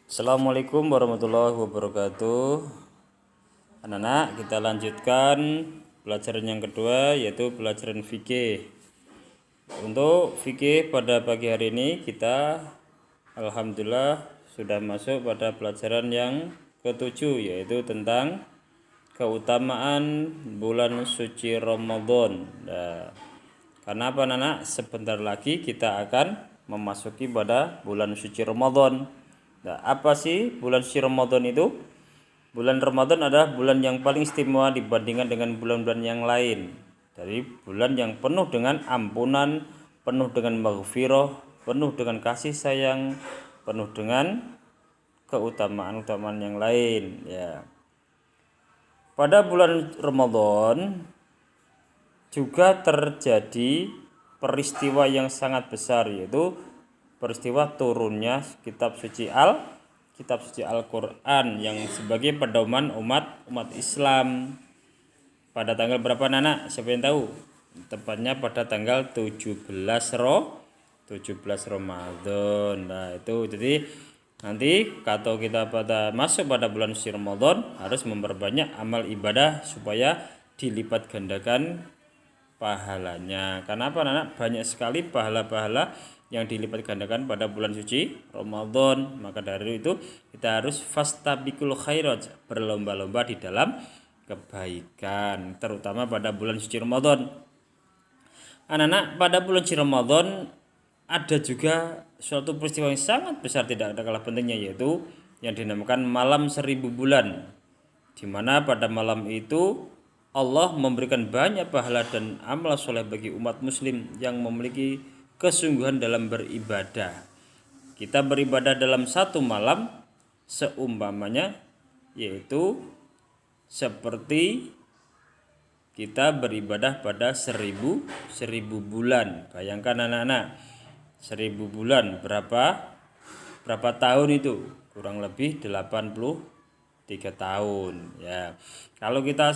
Assalamualaikum warahmatullahi wabarakatuh. Anak-anak, kita lanjutkan pelajaran yang kedua, yaitu pelajaran fikih. Untuk fikih pada pagi hari ini kita alhamdulillah sudah masuk pada pelajaran yang ketujuh, yaitu tentang keutamaan bulan suci Ramadan. Nah, karena apa anak-anak? Sebentar lagi kita akan memasuki pada bulan suci Ramadan. Nah, apa sih bulan suci Ramadan itu? Bulan Ramadan adalah bulan yang paling istimewa dibandingkan dengan bulan-bulan yang lain. Dari bulan yang penuh dengan ampunan, penuh dengan maghfirah, penuh dengan kasih sayang, penuh dengan keutamaan-keutamaan yang lain, ya. Pada bulan Ramadan juga terjadi peristiwa yang sangat besar, yaitu peristiwa turunnya kitab suci Al-Qur'an yang sebagai pedoman umat Islam pada tanggal berapa anak? Siapa yang tahu? Tepatnya pada tanggal 17 Ramadan. Nah, itu jadi nanti kalau kita masuk pada bulan suci Ramadan harus memperbanyak amal ibadah supaya dilipat gandakan pahalanya. Karena apa anak? Banyak sekali pahala-pahala yang dilipat gandakan pada bulan suci Ramadan. Maka dari itu kita harus fastabiqul khairat, berlomba-lomba di dalam kebaikan, terutama pada bulan suci Ramadan. Anak-anak, pada bulan suci Ramadan ada juga suatu peristiwa yang sangat besar, tidak ada kalah pentingnya, yaitu yang dinamakan malam 1000 bulan, di mana pada malam itu Allah memberikan banyak pahala dan amal soleh bagi umat muslim yang memiliki kesungguhan dalam beribadah. Kita beribadah dalam satu malam seumpamanya, yaitu seperti kita beribadah pada 1000 bulan. Bayangkan anak-anak, 1000 bulan berapa tahun itu? Kurang lebih 83 tahun, ya. Kalau kita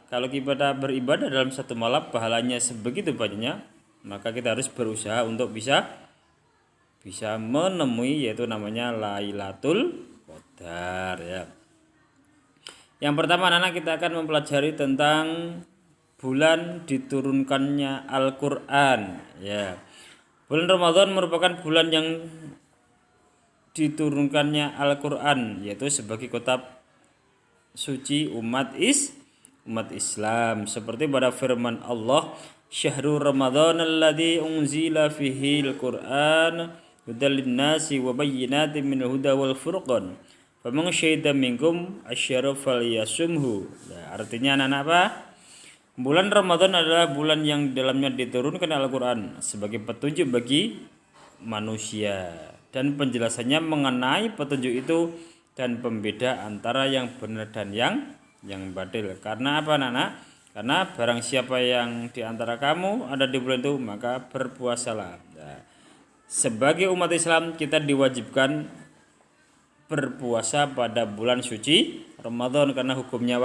kalau kita beribadah dalam satu malam pahalanya sebegitu banyaknya, maka kita harus berusaha untuk bisa menemui, yaitu namanya Lailatul Qadar, ya. Yang pertama anak-anak, kita akan mempelajari tentang bulan diturunkannya Al-Qur'an, ya. Bulan Ramadan merupakan bulan yang diturunkannya Al-Qur'an, yaitu sebagai kitab suci umat Islam, seperti pada firman Allah, syahrul Ramadan alladzi unzila fihi al-Qur'an hudal linnasi wa bayyinatin minal huda wal furqan faman syahida minkum asyara falyasumhu. Nah, artinya anak-anak apa? Bulan Ramadan adalah bulan yang dalamnya diturunkan Al-Qur'an sebagai petunjuk bagi manusia, dan penjelasannya mengenai petunjuk itu dan pembeda antara yang benar dan yang batil. Karena apa anak-anak? Karena barang siapa yang di antara kamu ada di bulan itu, maka berpuasalah. Nah, sebagai umat Islam kita diwajibkan berpuasa pada bulan suci Ramadan karena hukumnya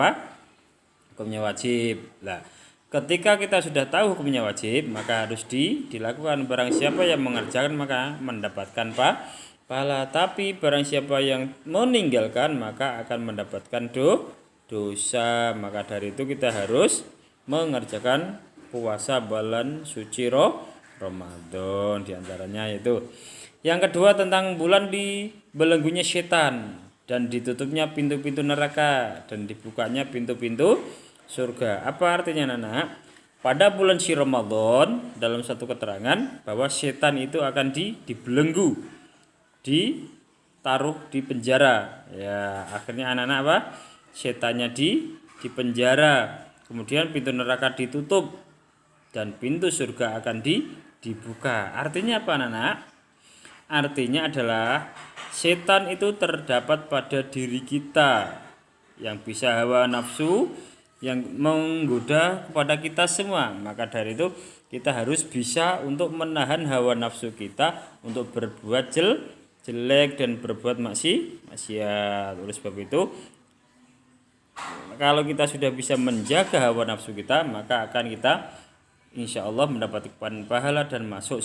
wajib. Nah, ketika kita sudah tahu hukumnya wajib, maka harus dilakukan. Barang siapa yang mengerjakan maka mendapatkan pahala, tapi barang siapa yang meninggalkan maka akan mendapatkan dosa. Maka dari itu kita harus mengerjakan puasa bulan suci Ramadan, diantaranya itu. Yang kedua tentang bulan dibelenggunya setan dan ditutupnya pintu-pintu neraka dan dibukanya pintu-pintu surga. Apa artinya anak-anak? Pada bulan suci Ramadan dalam satu keterangan bahwa setan itu akan dibelenggu, ditaruh di penjara, ya. Akhirnya anak-anak apa? Setannya di penjara, kemudian pintu neraka ditutup dan pintu surga akan dibuka. Artinya apa anak-anak? Artinya adalah setan itu terdapat pada diri kita, yang bisa hawa nafsu yang menggoda kepada kita semua. Maka dari itu kita harus bisa untuk menahan hawa nafsu kita untuk berbuat jelek dan berbuat maksiat. Oleh sebab itu, kalau kita sudah bisa menjaga hawa nafsu kita, maka akan kita insya Allah mendapatkan pahala dan masuk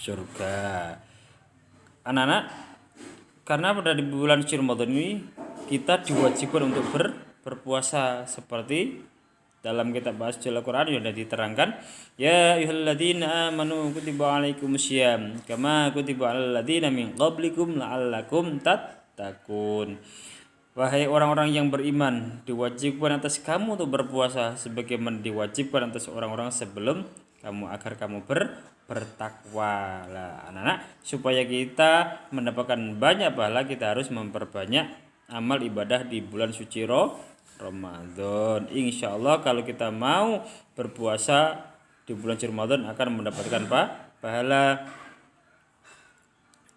surga. anak-anak, karena pada di bulan suci Ramadan ini kita diwajibkan untuk berpuasa seperti dalam kitab Al Quran sudah diterangkan, ya ayyuhalladzina amanu kutiba alaikumusiyam kama kutiba alal ladzina min qablikum la'allakum tattaqun. Wahai orang-orang yang beriman, diwajibkan atas kamu untuk berpuasa sebagaimana diwajibkan atas orang-orang sebelum kamu agar kamu bertakwa. Lah, anak-anak, supaya kita mendapatkan banyak pahala kita harus memperbanyak amal ibadah di bulan suci Ramadan. Insya Allah kalau kita mau berpuasa di bulan suci Ramadan akan mendapatkan pahala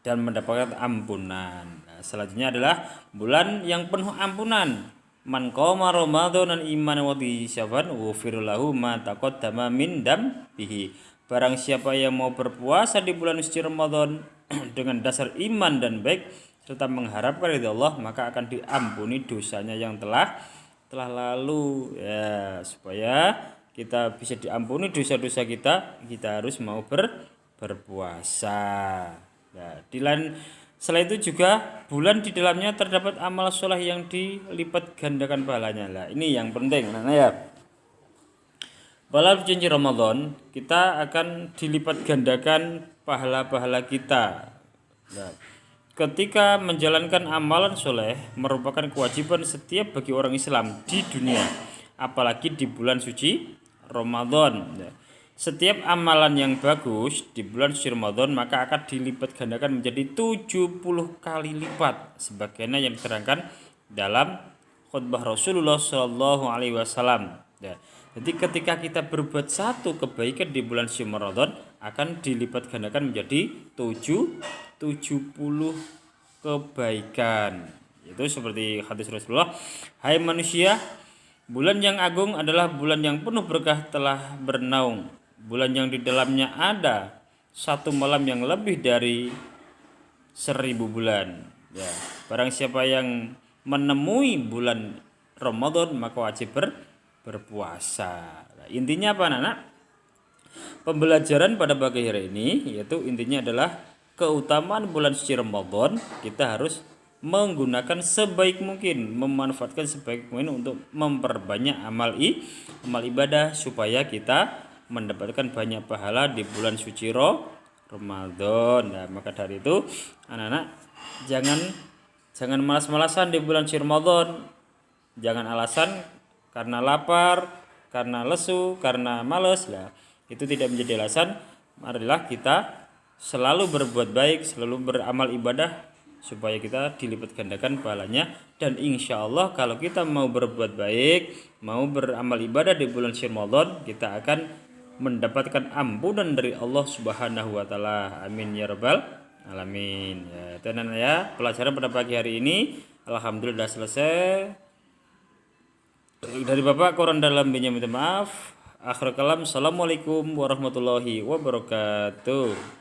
dan mendapatkan ampunan. Nah, selanjutnya adalah bulan yang penuh ampunan. Man qoma Ramadanan imanan wa ihtisaban ghufira lahu ma taqaddama min dambihi. Barang siapa yang mau berpuasa di bulan suci Ramadan dengan dasar iman dan baik serta mengharapkan ridha Allah, maka akan diampuni dosanya yang telah lalu, ya. Supaya kita bisa diampuni dosa-dosa kita harus mau berpuasa. Nah, selain itu juga bulan di dalamnya terdapat amal soleh yang dilipat gandakan pahalanya. Lah, ini yang penting, nah ya. Pahala janji Ramadan kita akan dilipat gandakan pahala-pahala kita. Nah, ketika menjalankan amalan soleh merupakan kewajiban setiap bagi orang Islam di dunia, apalagi di bulan suci Ramadan. Setiap amalan yang bagus di bulan suci Ramadan maka akan dilipat gandakan menjadi 70 kali lipat, sebagaimana yang diterangkan dalam khutbah Rasulullah Shallallahu Alaihi Wasallam. Jadi ketika kita berbuat satu kebaikan di bulan suci Ramadan akan dilipat gandakan menjadi 70 kebaikan. Itu seperti hadis Rasulullah, hai manusia, bulan yang agung adalah bulan yang penuh berkah telah bernaung, bulan yang di dalamnya ada satu malam yang lebih dari 1000 bulan. Ya, barang siapa yang menemui bulan Ramadan maka wajib berpuasa. Nah, intinya apa anak-anak? Pembelajaran pada pagi hari ini yaitu intinya adalah keutamaan bulan suci Ramadan kita harus menggunakan sebaik mungkin, memanfaatkan sebaik mungkin untuk memperbanyak amal ibadah supaya kita mendapatkan banyak pahala di bulan suci Ramadan. Nah, maka dari itu anak-anak jangan malas-malasan di bulan suci Ramadan. Jangan alasan karena lapar, karena lesu, karena malas lah. Itu tidak menjadi alasan. Marilah kita selalu berbuat baik, selalu beramal ibadah supaya kita dilipat gandakan pahalanya. Dan insya Allah kalau kita mau berbuat baik, mau beramal ibadah di bulan suci Ramadan, kita akan mendapatkan ampunan dari Allah Subhanahu wa taala. Amin ya rabbal alamin. Ya, tenan ya, pelajaran pada pagi hari ini alhamdulillah selesai. Dari Bapak kurang dalam minta maaf. Akhir kalam, assalamualaikum warahmatullahi wabarakatuh.